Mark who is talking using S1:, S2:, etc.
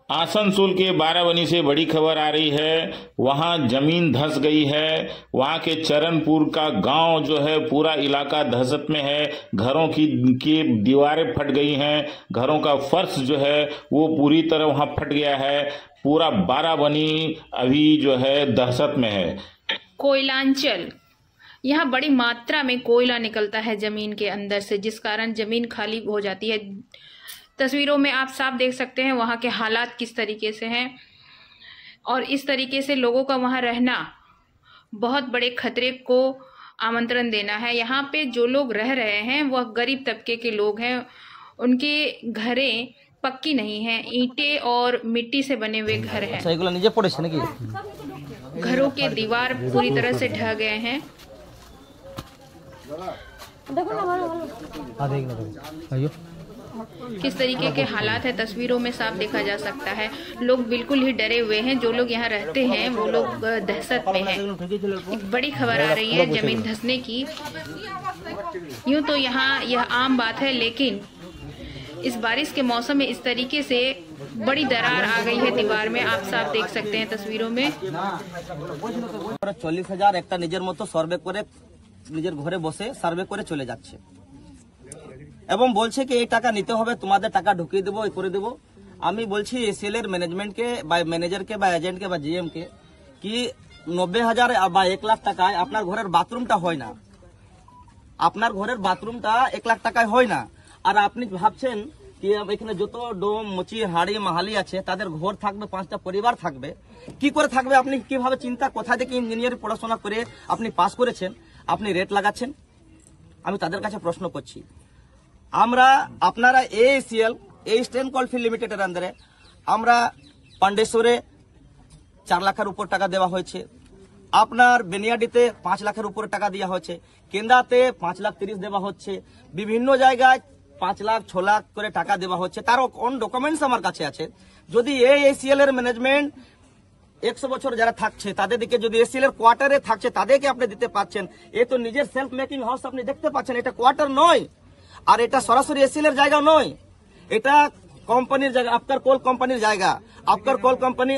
S1: आसनसोल के बाराबनी से बड़ी खबर आ रही है। वहां जमीन धंस गई है। वहां के चरणपुर का गांव जो है पूरा इलाका दहशत में है। घरों की दीवारें फट गई हैं। घरों का फर्श जो है वो पूरी तरह वहां फट गया है। पूरा बाराबनी अभी जो है दहशत में है।
S2: कोयलांचल, यहाँ बड़ी मात्रा में कोयला निकलता है जमीन के अंदर से, जिस कारण जमीन खाली हो जाती है। तस्वीरों में आप साफ देख सकते हैं वहाँ के हालात किस तरीके से हैं और इस तरीके से लोगों का वहाँ रहना बहुत बड़े खतरे को आमंत्रण देना है। यहाँ पे जो लोग रह रहे हैं वह गरीब तबके के लोग हैं। उनके घरें पक्की नहीं हैं, ईंटें और मिट्टी से बने हुए घर हैं। घरों के दीवार पूरी तरह से ढह गए हैं। किस तरीके के हालात है तस्वीरों में साफ देखा जा सकता है। लोग बिल्कुल ही डरे हुए हैं। जो लोग यहाँ रहते हैं वो लोग दहशत में हैं। एक बड़ी खबर आ रही है जमीन धंसने की। यूं तो यहाँ यह आम बात है, लेकिन इस बारिश के मौसम में इस तरीके से बड़ी दरार आ गई है दीवार में। आप साफ देख सकते हैं तस्वीरों में।
S3: 40,000 একটা নিজের মতো সার্ভে করে নিজের ঘরে বসে সার্ভে করে চলে যাচ্ছে এবং বলছে কি এই টাকা নিতে হবে, তোমাদের টাকা ঢুকিয়ে দেবো, এই করে দেবো। আমি বলছি এসিএল এর ম্যানেজমেন্টকে বা ম্যানেজারকে বা এজেন্টকে বা জিএম কে কি 90,000 বা 1 লাখ টাকায় আপনার ঘরের বাথরুমটা হয় না, আপনার ঘরের বাথরুমটা 1 লাখ টাকায় হয় না। আর আপনি ভাবছেন কি এখানে যত ডোম মুচি হাড়ি মাহালি আছে তাদের ঘর থাকবে, 5টা পরিবার থাকবে, কি করে থাকবে? আপনি কিভাবে চিন্তা, কোথা থেকে ইঞ্জিনিয়ারিং পড়াশোনা করে আপনি পাস করেছেন, আপনি রেট লাগাচ্ছেন? আমি তাদের কাছে প্রশ্ন করছি। আমরা আপনারা এএসিএল ইস্টার্ন কোলফিল্ড লিমিটেডের আন্ডারে আমরা পান্ডেশ্বরে 4 লাখের উপর টাকা দেওয়া হয়েছে, আপনার বেনিয়াডিতে 5 লাখের উপরে টাকা দেওয়া হয়েছে, কেন্দ্রাতে 5,30,000 দেওয়া হচ্ছে, বিভিন্ন জায়গায় 5 লাখ 6 লাখ করে টাকা দেওয়া হচ্ছে। তার কোন ডকুমেন্টস আমার কাছে আছে। যদি এএসিএল এর ম্যানেজমেন্ট 100 বছর যারা থাকছে তাদেরকে, যদি এসিএল এর কোয়ার্টারে থাকছে তাদেরকে আপনি দিতে পারছেন, এ তো নিজের সেলফ মেকিং হাউস আপনি দেখতে পাচ্ছেন। এটা কোয়ার্টার নয়, আর এটা সরাসরি এসিএল এর জায়গা নয়, এটা কোম্পানির জায়গা, আপনার কোল কোম্পানির জায়গা। আপনার কোল কোম্পানি